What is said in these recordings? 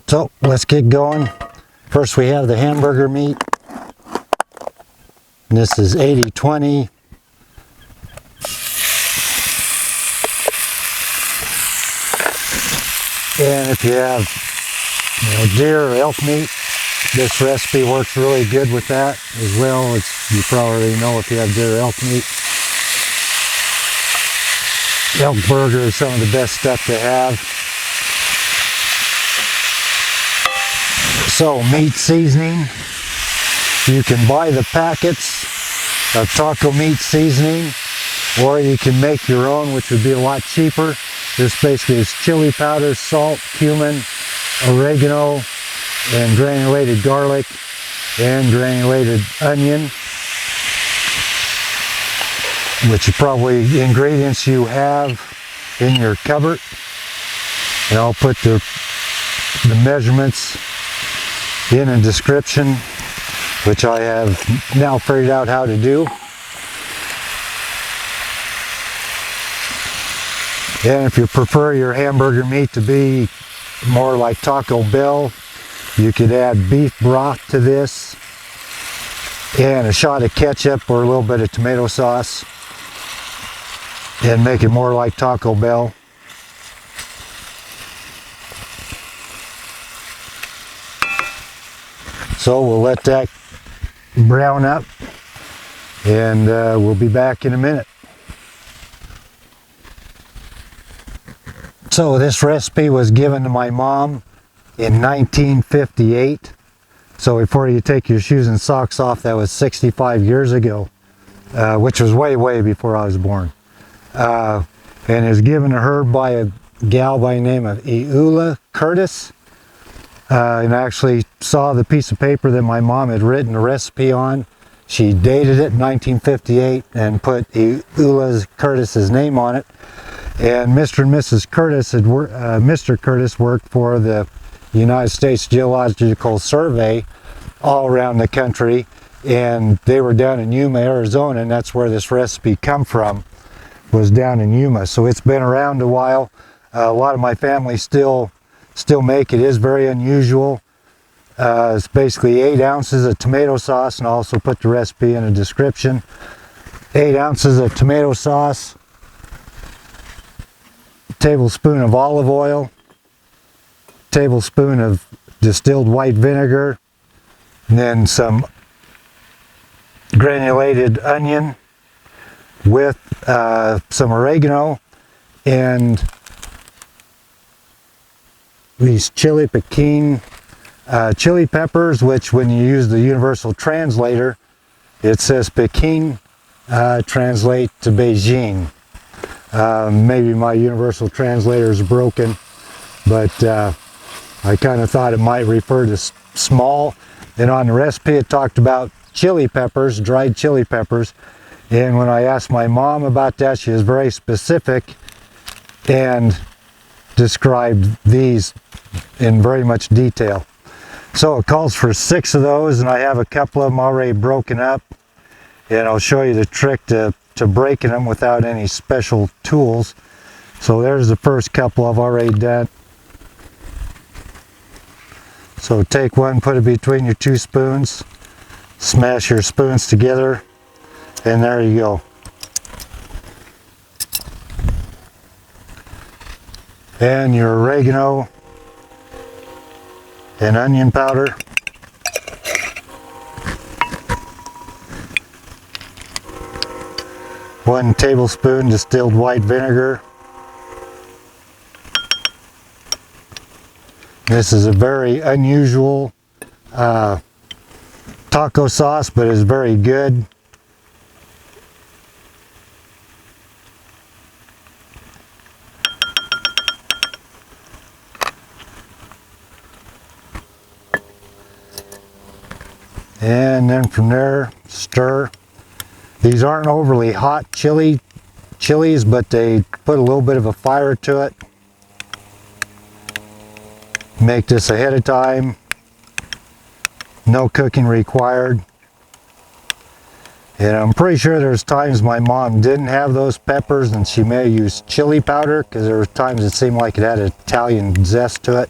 So let's get going. First we have the hamburger meat. And this is 80-20. And if you have deer or elk meat, this recipe works really good with that as well. You probably know if you have deer or elk meat. Elk burger is some of the best stuff to have. So meat seasoning, you can buy the packets of taco meat seasoning, or you can make your own, which would be a lot cheaper. This basically is chili powder, salt, cumin, oregano, and granulated garlic, and granulated onion, which are probably ingredients you have in your cupboard. And I'll put the measurements in a description, which I have now figured out how to do. And if you prefer your hamburger meat to be more like Taco Bell, you could add beef broth to this and a shot of ketchup or a little bit of tomato sauce and make it more like Taco Bell. So we'll let that brown up, and we'll be back in a minute. So this recipe was given to my mom in 1958. So before you take your shoes and socks off, that was 65 years ago, which was way before I was born. And it was given to her by a gal by the name of Eula Curtis. And I actually saw the piece of paper that my mom had written the recipe on. She dated it in 1958 and put Eula Curtis's name on it. And Mr. and Mrs. Curtis Mr. Curtis worked for the United States Geological Survey all around the country, and they were down in Yuma, Arizona, and that's where this recipe come from, was down in Yuma. So it's been around a while. A lot of my family still make it. It is very unusual. It's basically 8 ounces of tomato sauce, and I'll also put the recipe in a description. 8 ounces of tomato sauce, a tablespoon of olive oil, a tablespoon of distilled white vinegar, and then some granulated onion with some oregano and these chili pequin chili peppers, which when you use the universal translator, it says pequin, translate to Beijing. Maybe my universal translator is broken, but I kind of thought it might refer to small. And on the recipe it talked about chili peppers, dried chili peppers, and when I asked my mom about that, she was very specific and described these in very much detail. So it calls for 6 of those, and I have a couple of them already broken up, and I'll show you the trick to breaking them without any special tools. So there's the first couple I've already done. So take one, put it between your 2 spoons, smash your spoons together, and there you go. And your oregano and onion powder. One tablespoon distilled white vinegar. This is a very unusual taco sauce, but it's very good. And then from there, stir. These aren't overly hot chilies, but they put a little bit of a fire to it. Make this ahead of time. No cooking required. And I'm pretty sure there's times my mom didn't have those peppers and she may have used chili powder, because there were times it seemed like it had Italian zest to it.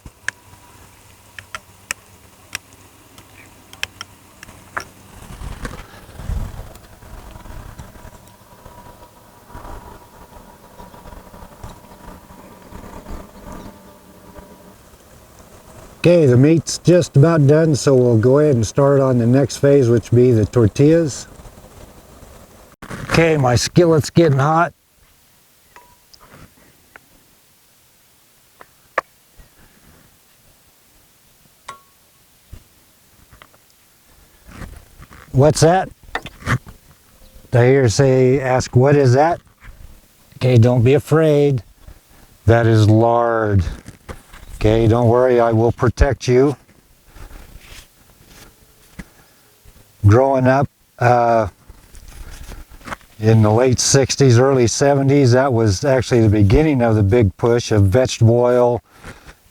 Okay, the meat's just about done, so we'll go ahead and start on the next phase, which will be the tortillas. Okay, my skillet's getting hot. What's that? Did I hear say, ask, what is that? Okay, don't be afraid. That is lard. Okay, don't worry, I will protect you. Growing up in the late 60s, early 70s, that was actually the beginning of the big push of vegetable oil,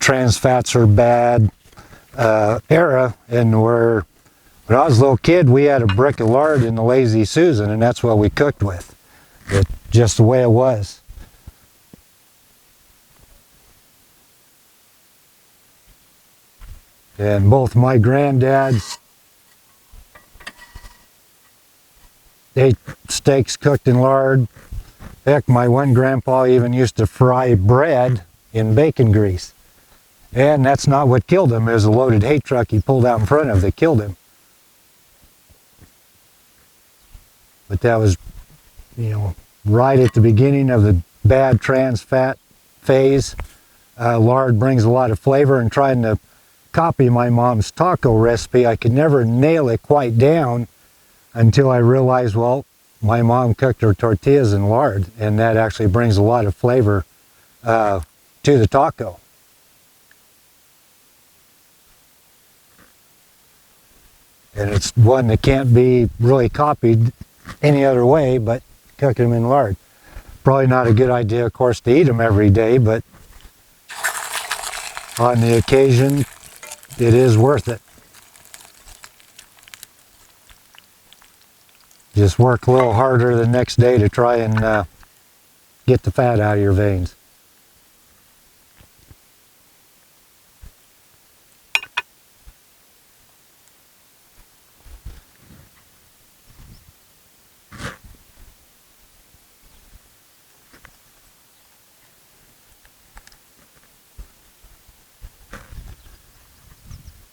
trans fats are bad era, and when I was a little kid, we had a brick of lard in the Lazy Susan, and that's what we cooked with. Just the way it was. And both my granddads ate steaks cooked in lard. Heck, my one grandpa even used to fry bread in bacon grease. And that's not what killed him. It was a loaded hay truck he pulled out in front of that killed him. But that was, right at the beginning of the bad trans fat phase. Lard brings a lot of flavor, and trying to copy my mom's taco recipe, I could never nail it quite down until I realized, well, my mom cooked her tortillas in lard, and that actually brings a lot of flavor to the taco. And it's one that can't be really copied any other way but cooking them in lard. Probably not a good idea, of course, to eat them every day, but on the occasion, it is worth it. Just work a little harder the next day to try and get the fat out of your veins.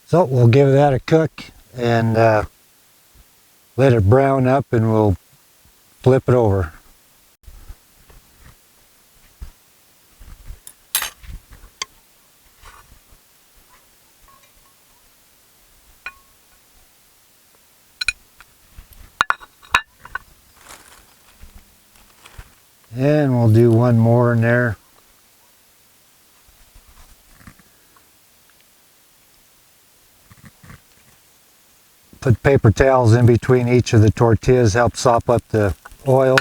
So we'll give that a cook and let it brown up, and we'll flip it over. And we'll do one more in there. Put paper towels in between each of the tortillas, help sop up the oil.